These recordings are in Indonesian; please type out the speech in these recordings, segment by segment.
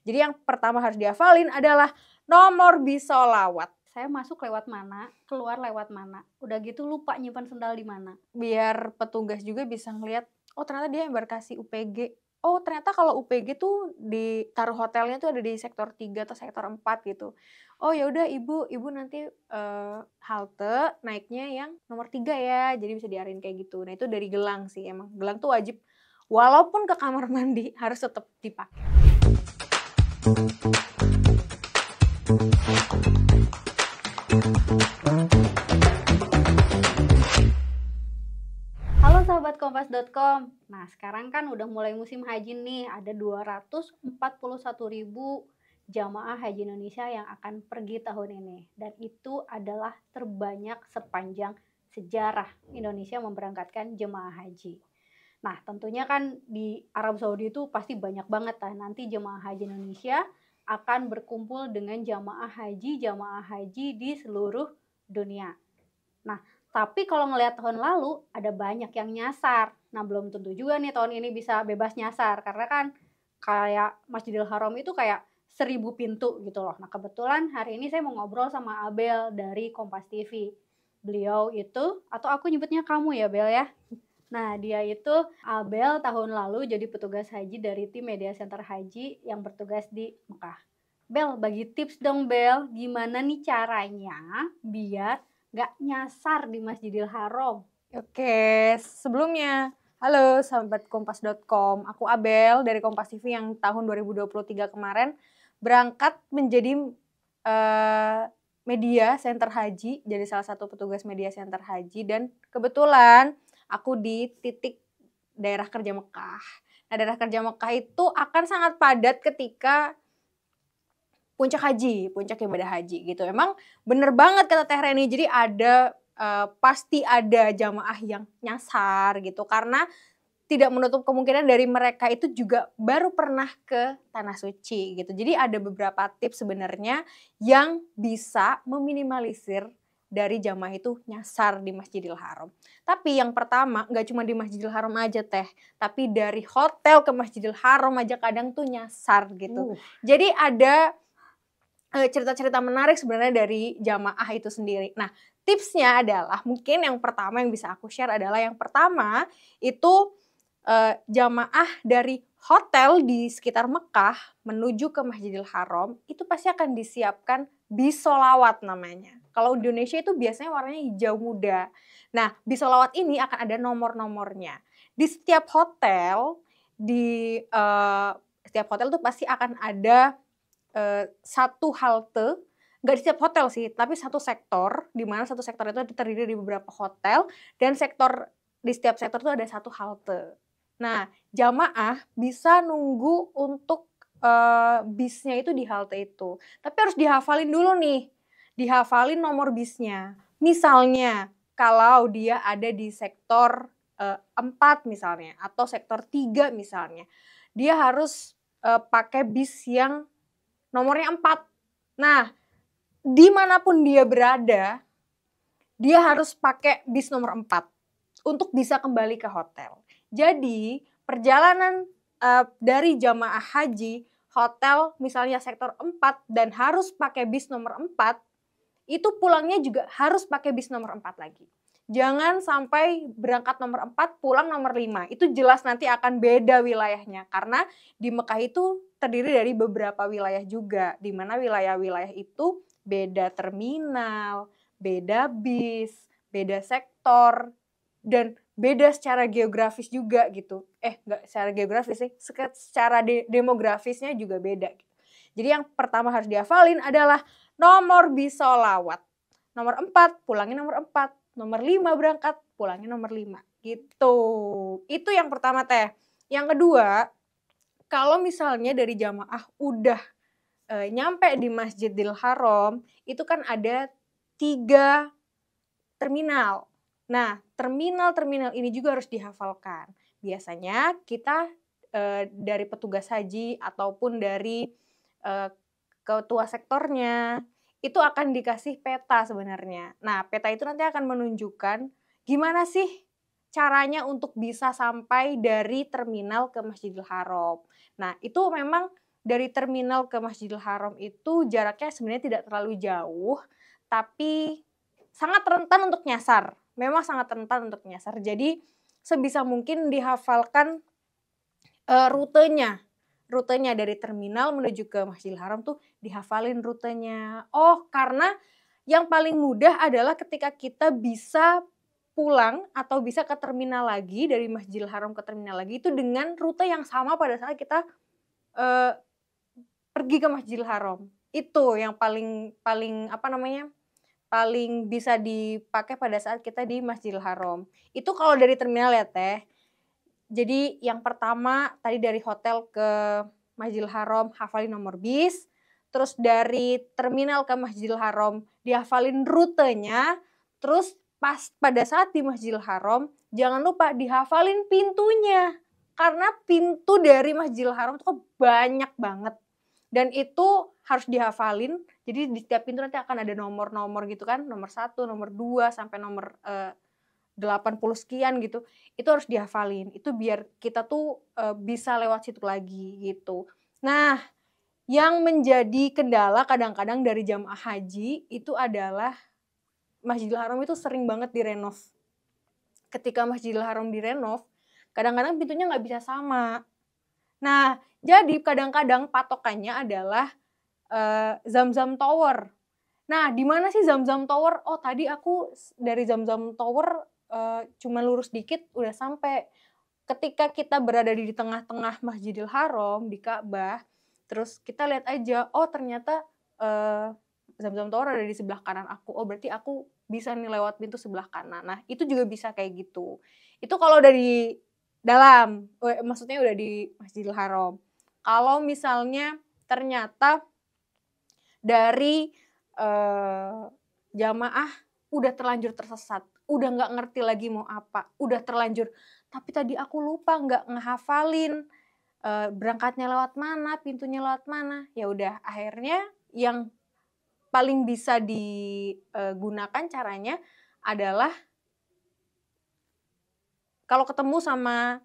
Jadi yang pertama harus dihafalin adalah nomor bis sholawat. Saya masuk lewat mana, keluar lewat mana. Udah gitu lupa nyimpan sendal di mana. Biar petugas juga bisa ngeliat, oh ternyata dia embarkasi UPG. Oh ternyata kalau UPG tuh ditaruh hotelnya tuh ada di sektor 3 atau sektor 4 gitu. Oh ya udah ibu nanti halte naiknya yang nomor 3 ya. Jadi bisa diarahin kayak gitu. Nah itu dari gelang sih, emang gelang tuh wajib walaupun ke kamar mandi harus tetap dipakai. Halo sahabat kompas.com. Nah, sekarang kan udah mulai musim haji nih. Ada 241.000 jamaah haji Indonesia yang akan pergi tahun ini. Dan itu adalah terbanyak sepanjang sejarah Indonesia memberangkatkan jemaah haji. Nah, tentunya kan di Arab Saudi itu pasti banyak banget lah. Nanti jemaah haji Indonesia akan berkumpul dengan jamaah haji di seluruh dunia. Nah, tapi kalau ngelihat tahun lalu ada banyak yang nyasar. Nah, belum tentu juga nih tahun ini bisa bebas nyasar karena kan kayak Masjidil Haram itu kayak 1000 pintu gitu loh. Nah, kebetulan hari ini saya mau ngobrol sama Abel dari Kompas TV. Beliau itu, atau aku nyebutnya kamu ya Bel ya. Nah, dia itu Abel tahun lalu jadi petugas haji dari tim Media Center Haji yang bertugas di Mekah. Bel, bagi tips dong Bel, gimana nih caranya biar gak nyasar di Masjidil Haram? Oke, sebelumnya, halo sahabat kompas.com, aku Abel dari Kompas TV yang tahun 2023 kemarin berangkat menjadi media center haji, jadi salah satu petugas media center haji, dan kebetulan aku di titik daerah kerja Mekah. Nah, daerah kerja Mekah itu akan sangat padat ketika puncak haji, puncak ibadah haji gitu. Emang bener banget kata Teh Reni, jadi ada pasti ada jamaah yang nyasar gitu karena tidak menutup kemungkinan dari mereka itu juga baru pernah ke Tanah Suci gitu. Jadi ada beberapa tips sebenarnya yang bisa meminimalisir dari jamaah itu nyasar di Masjidil Haram. Tapi yang pertama nggak cuma di Masjidil Haram aja Teh, tapi dari hotel ke Masjidil Haram aja kadang tuh nyasar gitu. Jadi ada cerita-cerita menarik sebenarnya dari jamaah itu sendiri. Nah, tipsnya adalah mungkin yang pertama yang bisa aku share adalah yang pertama itu jamaah dari hotel di sekitar Mekah menuju ke Masjidil Haram itu pasti akan disiapkan bis sholawat namanya. Kalau di Indonesia itu biasanya warnanya hijau muda. Nah, bis sholawat ini akan ada nomor-nomornya. Di setiap hotel, setiap hotel tuh pasti akan ada satu halte, nggak di setiap hotel sih, tapi satu sektor, di mana satu sektor itu terdiri dari beberapa hotel, dan di setiap sektor itu ada satu halte. Nah, jamaah bisa nunggu untuk bisnya itu di halte itu. Tapi harus dihafalin dulu nih, dihafalin nomor bisnya. Misalnya, kalau dia ada di sektor 4 misalnya, atau sektor 3 misalnya, dia harus pakai bis yang nomornya 4. Nah, dimanapun dia berada, dia harus pakai bis nomor 4 untuk bisa kembali ke hotel. Jadi, perjalanan dari jamaah haji, hotel misalnya sektor 4 dan harus pakai bis nomor 4, itu pulangnya juga harus pakai bis nomor 4 lagi. Jangan sampai berangkat nomor 4, pulang nomor 5. Itu jelas nanti akan beda wilayahnya. Karena di Mekah itu terdiri dari beberapa wilayah juga. Di mana wilayah-wilayah itu beda terminal, beda bis, beda sektor, dan beda secara geografis juga gitu. Enggak secara geografis sih, secara demografisnya juga beda. Jadi yang pertama harus dihafalin adalah nomor bis sholawat. Nomor 4, pulangnya nomor 4. Nomor 5 berangkat, pulangnya nomor 5. Gitu. Itu yang pertama Teh. Yang kedua, kalau misalnya dari jamaah udah nyampe di Masjidil Haram, itu kan ada 3 terminal. Nah, terminal-terminal ini juga harus dihafalkan. Biasanya kita dari petugas haji ataupun dari ketua sektornya, itu akan dikasih peta sebenarnya. Nah, peta itu nanti akan menunjukkan gimana sih caranya untuk bisa sampai dari terminal ke Masjidil Haram. Nah, itu memang dari terminal ke Masjidil Haram itu jaraknya sebenarnya tidak terlalu jauh, tapi sangat rentan untuk nyasar. Memang sangat rentan untuk nyasar. Jadi sebisa mungkin dihafalkan rutenya. Rutenya dari terminal menuju ke Masjidil Haram tuh dihafalin rutenya. Oh, karena yang paling mudah adalah ketika kita bisa pulang atau bisa ke terminal lagi, dari Masjidil Haram ke terminal lagi itu dengan rute yang sama pada saat kita eee, pergi ke Masjidil Haram. Itu yang paling paling apa namanya, paling bisa dipakai pada saat kita di Masjidil Haram. Itu kalau dari terminal ya, Teh. Jadi yang pertama tadi dari hotel ke Masjidil Haram hafalin nomor bis, terus dari terminal ke Masjidil Haram dihafalin rutenya, terus pas pada saat di Masjidil Haram jangan lupa dihafalin pintunya. Karena pintu dari Masjidil Haram itu kan banyak banget dan itu harus dihafalin. Jadi di setiap pintu nanti akan ada nomor-nomor gitu kan, nomor 1, nomor 2 sampai nomor 80 sekian gitu, itu harus dihafalin. Itu biar kita tuh bisa lewat situ lagi gitu. Nah, yang menjadi kendala kadang-kadang dari jamaah haji itu adalah Masjidil Haram itu sering banget direnov. Ketika Masjidil Haram direnov, kadang-kadang pintunya nggak bisa sama. Nah, jadi kadang-kadang patokannya adalah Zamzam Tower. Nah, di mana sih Zamzam Tower? Oh, tadi aku dari Zamzam Tower cuma lurus dikit udah sampai. Ketika kita berada di tengah-tengah Masjidil Haram di Ka'bah, terus kita lihat aja, oh ternyata Zamzam Tower ada di sebelah kanan aku. Oh, berarti aku bisa nih lewat pintu sebelah kanan. Nah, itu juga bisa kayak gitu. Itu kalau udah di dalam, maksudnya udah di Masjidil Haram. Kalau misalnya ternyata dari jamaah udah terlanjur tersesat, udah nggak ngerti lagi mau apa, udah terlanjur, tapi tadi aku lupa nggak ngehafalin berangkatnya lewat mana, pintunya lewat mana. Ya udah, akhirnya yang paling bisa digunakan caranya adalah kalau ketemu sama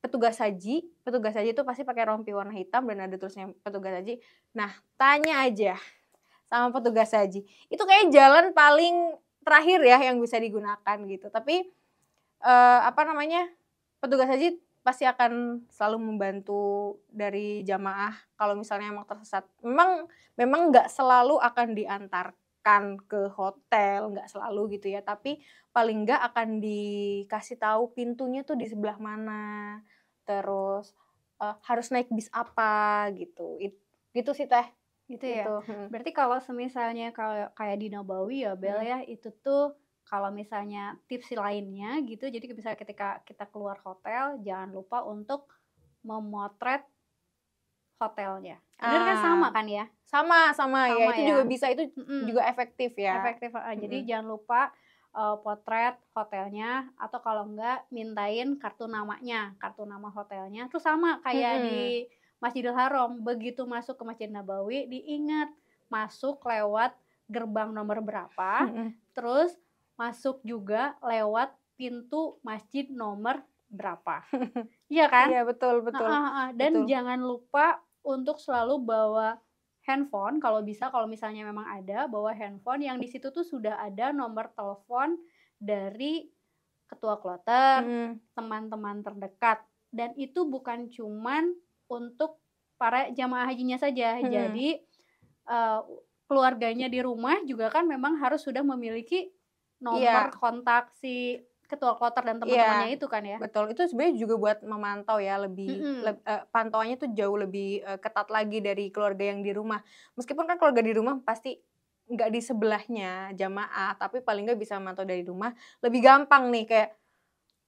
petugas haji itu pasti pakai rompi warna hitam dan ada tulisnya petugas haji. Nah, tanya aja sama petugas haji. Itu kayak jalan paling terakhir ya yang bisa digunakan gitu. Tapi petugas haji pasti akan selalu membantu dari jamaah kalau misalnya emang tersesat. Memang nggak selalu akan diantarkan ke hotel, nggak selalu gitu ya. Tapi paling nggak akan dikasih tahu pintunya tuh di sebelah mana. Terus harus naik bis apa gitu. Gitu sih Teh. Gitu ya. Berarti kalau semisalnya kayak di Nabawi ya Bel ya, itu tuh kalau misalnya tips lainnya gitu, jadi misalnya ketika kita keluar hotel jangan lupa untuk memotret hotelnya. Bener kan, sama kan ya? Sama ya, itu ya? juga bisa, itu juga efektif ya. Efektif, jadi jangan lupa potret hotelnya, atau kalau enggak mintain kartu namanya, kartu nama hotelnya. Terus sama kayak di Masjidil Haram, begitu masuk ke Masjid Nabawi diingat masuk lewat gerbang nomor berapa, terus masuk juga lewat pintu masjid nomor berapa. Iya kan? Iya, betul. Dan betul. jangan lupa untuk selalu bawa handphone, kalau bisa, kalau misalnya memang ada, bawa handphone yang di situ tuh sudah ada nomor telepon dari ketua kloter, teman-teman terdekat, dan itu bukan cuman untuk para jamaah hajinya saja. Jadi keluarganya di rumah juga kan memang harus sudah memiliki nomor kontak si ketua kloter dan teman-temannya itu kan ya. Betul, itu sebenarnya juga buat memantau ya, lebih pantauannya tuh jauh lebih ketat lagi dari keluarga yang di rumah. Meskipun kan keluarga di rumah pasti nggak di sebelahnya jamaah, tapi paling nggak bisa memantau dari rumah. Lebih gampang nih, kayak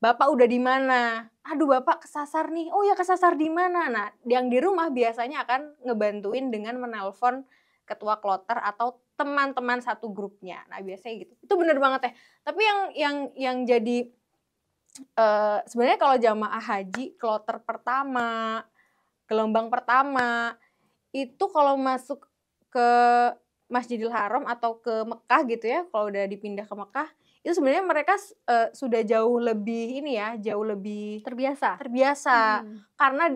Bapak udah di mana? Aduh, Bapak kesasar nih. Oh ya, kesasar di mana? Nah, yang di rumah biasanya akan ngebantuin dengan menelpon ketua kloter atau teman-teman satu grupnya. Nah, biasanya gitu. Itu bener banget ya. Tapi yang jadi sebenarnya kalau jamaah haji kloter pertama, gelombang pertama, itu kalau masuk ke Masjidil Haram atau ke Mekah gitu ya, kalau udah dipindah ke Mekah, itu sebenarnya mereka sudah jauh lebih ini ya, jauh lebih terbiasa. Karena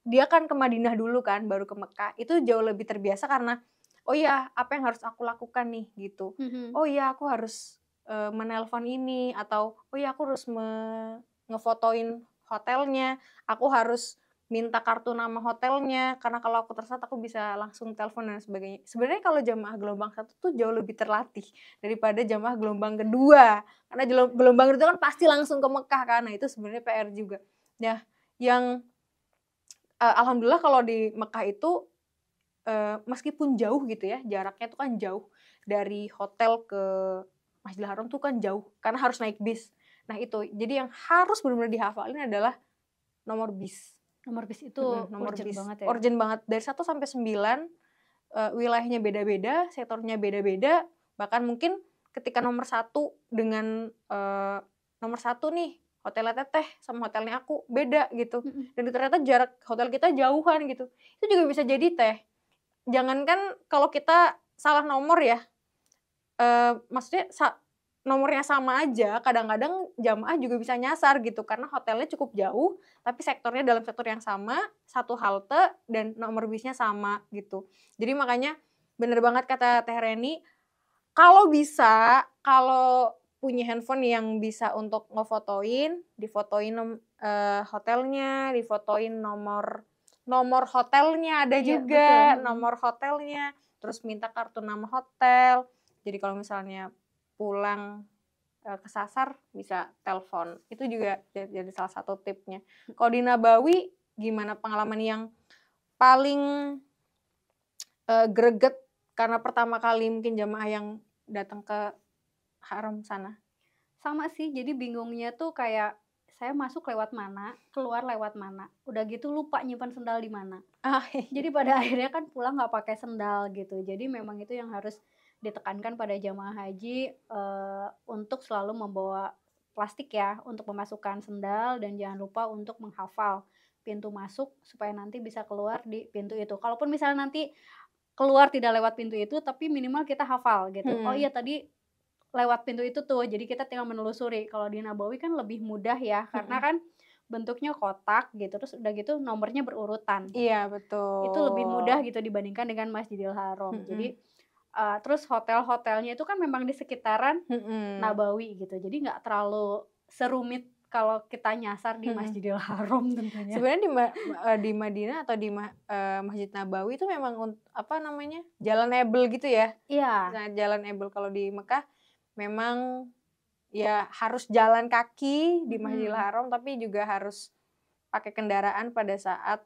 dia kan ke Madinah dulu kan, baru ke Mekah. Itu jauh lebih terbiasa karena, oh iya apa yang harus aku lakukan nih gitu. Mhm. Oh iya aku harus menelpon ini, atau oh iya aku harus ngefotoin hotelnya, aku harus minta kartu nama hotelnya, karena kalau aku tersesat aku bisa langsung telepon dan sebagainya. Sebenarnya kalau jamaah gelombang 1 tuh jauh lebih terlatih daripada jamaah gelombang kedua, karena gelombang kedua kan pasti langsung ke Mekah kan, nah itu sebenarnya PR juga. Nah, yang alhamdulillah kalau di Mekah itu, meskipun jauh gitu ya, jaraknya tuh kan jauh, dari hotel ke Masjidil Haram tuh kan jauh, karena harus naik bis. Nah itu, jadi yang harus benar-benar dihafalin adalah nomor bis. Nomor bis itu Nomor urgent bis, banget ya? urgent banget, dari 1 sampai 9, wilayahnya beda-beda, sektornya beda-beda, bahkan mungkin ketika nomor 1 dengan, nomor 1 nih, hotelnya Teteh sama hotelnya aku beda gitu, Mhm. dan ternyata jarak hotel kita jauhan gitu, itu juga bisa jadi Teh. Jangankan kalau kita salah nomor ya, maksudnya nomornya sama aja, kadang-kadang jamaah juga bisa nyasar gitu, karena hotelnya cukup jauh, tapi sektornya dalam sektor yang sama, 1 halte, dan nomor bisnya sama gitu. Jadi makanya bener banget kata Teh Reni, kalau bisa, kalau punya handphone yang bisa untuk ngefotoin, difotoin hotelnya, difotoin nomor hotelnya ada Iya betul, juga, mhm. nomor hotelnya, terus minta kartu nama hotel. Jadi kalau misalnya pulang, kesasar bisa telepon. Itu juga jadi salah satu tipsnya. Kalau di Nabawi gimana pengalaman yang paling, greget karena pertama kali mungkin jamaah yang datang ke haram sana? Sama sih, jadi bingungnya tuh kayak saya masuk lewat mana, keluar lewat mana, udah gitu lupa nyimpan sendal di mana. Ah, iya. Jadi pada akhirnya kan pulang nggak pakai sendal gitu. Jadi memang itu yang harus ditekankan pada jamaah haji, untuk selalu membawa plastik ya, untuk memasukkan sendal dan jangan lupa untuk menghafal pintu masuk supaya nanti bisa keluar di pintu itu. Kalaupun misalnya nanti keluar tidak lewat pintu itu, tapi minimal kita hafal gitu. Oh Mhm, iya tadi lewat pintu itu tuh, jadi kita tinggal menelusuri. Kalau di Nabawi kan lebih mudah ya, karena mhm. kan bentuknya kotak gitu, terus udah gitu nomornya berurutan. Iya Itu lebih mudah betul. gitu dibandingkan dengan Masjidil Haram. Mhm, Jadi, terus hotel-hotelnya itu kan memang di sekitaran mhm, Nabawi gitu, jadi nggak terlalu serumit kalau kita nyasar di mhm. Masjidil Haram tentunya. Sebenarnya di Madinah atau Masjid Nabawi itu memang apa namanya, jalanable gitu ya. Iya, Nah, jalanable. Kalau di Mekah memang ya harus jalan kaki di Masjidil mhm. Haram, tapi juga harus pakai kendaraan pada saat,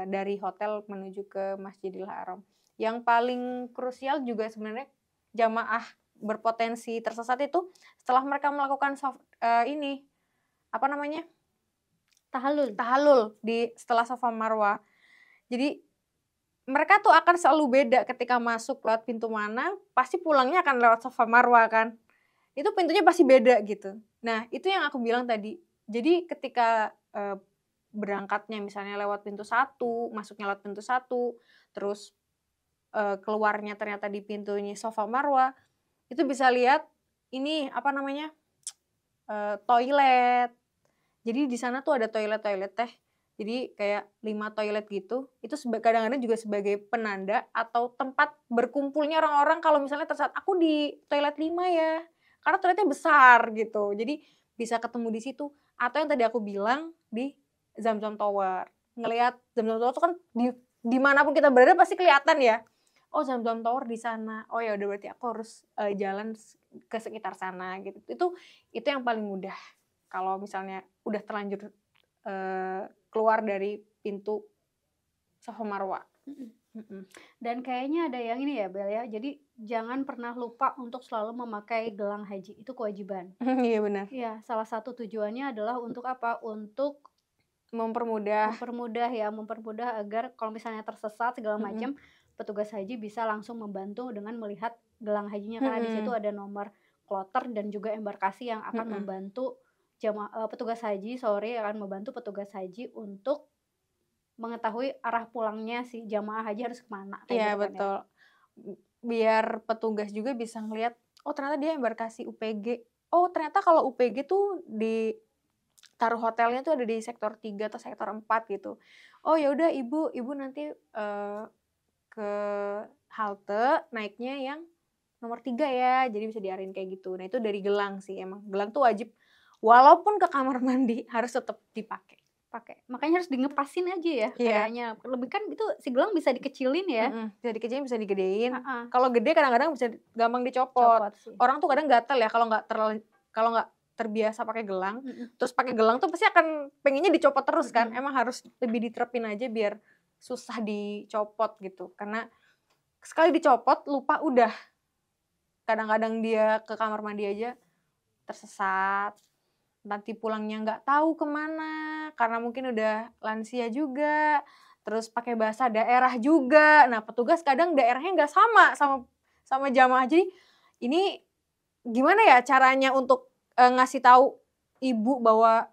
dari hotel menuju ke Masjidil Haram. Yang paling krusial juga sebenarnya jamaah berpotensi tersesat itu setelah mereka melakukan ini, apa namanya, Tahallul. tahallul setelah Safa Marwah. Jadi mereka tuh akan selalu beda ketika masuk lewat pintu mana, pasti pulangnya akan lewat Safa Marwah kan. Itu pintunya pasti beda gitu. Nah, itu yang aku bilang tadi. Jadi ketika, berangkatnya misalnya lewat pintu 1, masuknya lewat pintu 1, terus, keluarnya ternyata di pintunya Safa Marwah, itu bisa lihat ini, apa namanya, toilet. Jadi di sana tuh ada toilet-toilet Teh. Jadi kayak 5 toilet gitu, itu kadang-kadang juga sebagai penanda atau tempat berkumpulnya orang-orang kalau misalnya tersesat, "Aku di toilet 5 ya." Karena toiletnya besar gitu, jadi bisa ketemu di situ. Atau yang tadi aku bilang di Zamzam Tower. Ngelihat Zamzam Tower tuh kan di mana pun kita berada pasti kelihatan ya, "Oh Zamzam Tower di sana, oh ya udah berarti aku harus, jalan ke sekitar sana," gitu. Itu yang paling mudah. Kalau misalnya udah terlanjur, keluar dari pintu Safa Marwa. Mhm. Mhm. Dan kayaknya ada yang ini ya, Bel, ya, jadi jangan pernah lupa untuk selalu memakai gelang haji, itu kewajiban. Iya benar, Iya, salah satu tujuannya adalah untuk apa? Untuk mempermudah. mempermudah agar kalau misalnya tersesat segala Mhm, macam, petugas haji bisa langsung membantu dengan melihat gelang hajinya, karena di situ mhm, ada nomor kloter dan juga embarkasi yang akan mhm. membantu petugas haji, sorry, akan membantu petugas haji untuk mengetahui arah pulangnya si jamaah haji harus kemana kayak Iya gitu kan ya. betul. Biar petugas juga bisa ngelihat, oh ternyata dia embarkasi UPG. Oh ternyata kalau UPG tuh di taruh hotelnya tuh ada di sektor 3 atau sektor 4 gitu. Oh ya udah ibu nanti ke halte naiknya yang nomor 3 ya, jadi bisa diarahin kayak gitu. Nah itu dari gelang sih emang, gelang tuh wajib walaupun ke kamar mandi harus tetap dipakai. Pakai. Makanya harus digepasin aja ya Iya, kayaknya. Lebih kan itu si gelang bisa dikecilin ya. bisa dikecilin bisa digedein. Heeh, Kalau gede kadang-kadang bisa gampang dicopot. copot sih. Orang tuh kadang gatel ya kalau nggak terbiasa pakai gelang, Mhm. terus pakai gelang tuh pasti akan pengennya dicopot terus kan. Mhm. Emang harus lebih diterapin aja biar susah dicopot gitu. Karena sekali dicopot lupa udah. Kadang-kadang dia ke kamar mandi aja tersesat, nanti pulangnya nggak tahu kemana, karena mungkin udah lansia juga, terus pakai bahasa daerah juga. Nah petugas kadang daerahnya nggak sama jamaah. Jadi ini gimana ya caranya untuk ngasih tahu ibu bahwa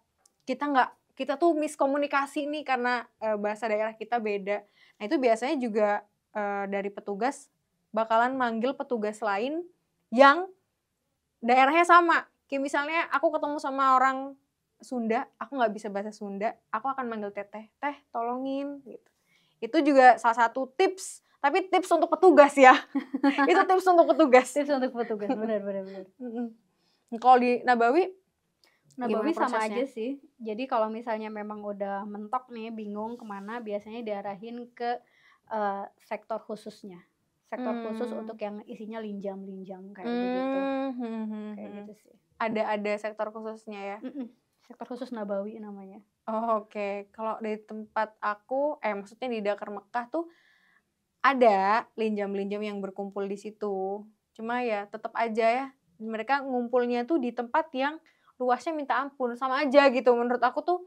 kita tuh miskomunikasi nih karena bahasa daerah kita beda. Nah itu biasanya juga dari petugas bakalan manggil petugas lain yang daerahnya sama. Kayak misalnya aku ketemu sama orang Sunda, aku nggak bisa bahasa Sunda, aku akan manggil teteh, teh tolongin gitu. Itu juga salah satu tips, tapi tips untuk petugas ya. Itu tips untuk petugas. Tips untuk petugas, benar. Kalau di Nabawi Nabawi gimana sama prosesnya? aja sih. Jadi kalau misalnya memang udah mentok nih, bingung kemana, biasanya diarahin ke sektor khususnya. Sektor khusus untuk yang isinya linjam-linjam kayak begitu. Kayak gitu sih. Ada sektor khususnya ya. Sektor khusus Nabawi namanya. Oh, oke. Kalau dari tempat aku, maksudnya di Dakar Mekah tuh ada linjam-linjam yang berkumpul di situ. Cuma ya tetap aja ya, mereka ngumpulnya tuh di tempat yang luasnya minta ampun, sama aja gitu. Menurut aku tuh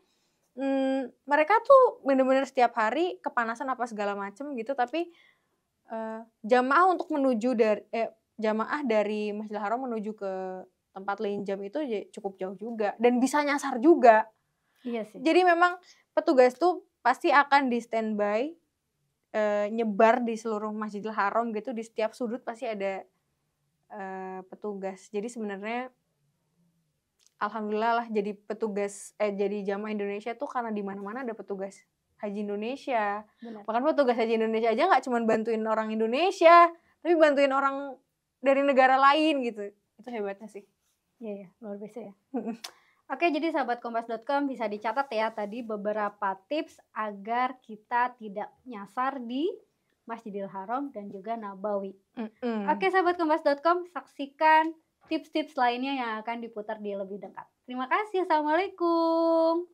mereka tuh bener-bener setiap hari kepanasan apa segala macem gitu, tapi jamaah untuk jamaah dari Masjidil Haram menuju ke tempat linjam itu cukup jauh juga dan bisa nyasar juga. Iya sih. Jadi memang petugas tuh pasti akan di standby nyebar di seluruh Masjidil Haram gitu, di setiap sudut pasti ada petugas. Jadi sebenarnya alhamdulillah lah jadi jamaah Indonesia tuh karena di mana-mana ada petugas Haji Indonesia. Benar. Bahkan petugas Haji Indonesia aja nggak cuma bantuin orang Indonesia, tapi bantuin orang dari negara lain gitu. Itu hebatnya sih. Iya, luar biasa ya. Oke, jadi sahabat kompas.com bisa dicatat ya tadi beberapa tips agar kita tidak nyasar di Masjidil Haram dan juga Nabawi. Oke, sahabat kompas.com, saksikan tips-tips lainnya yang akan diputar di lebih dekat. Terima kasih. Assalamualaikum.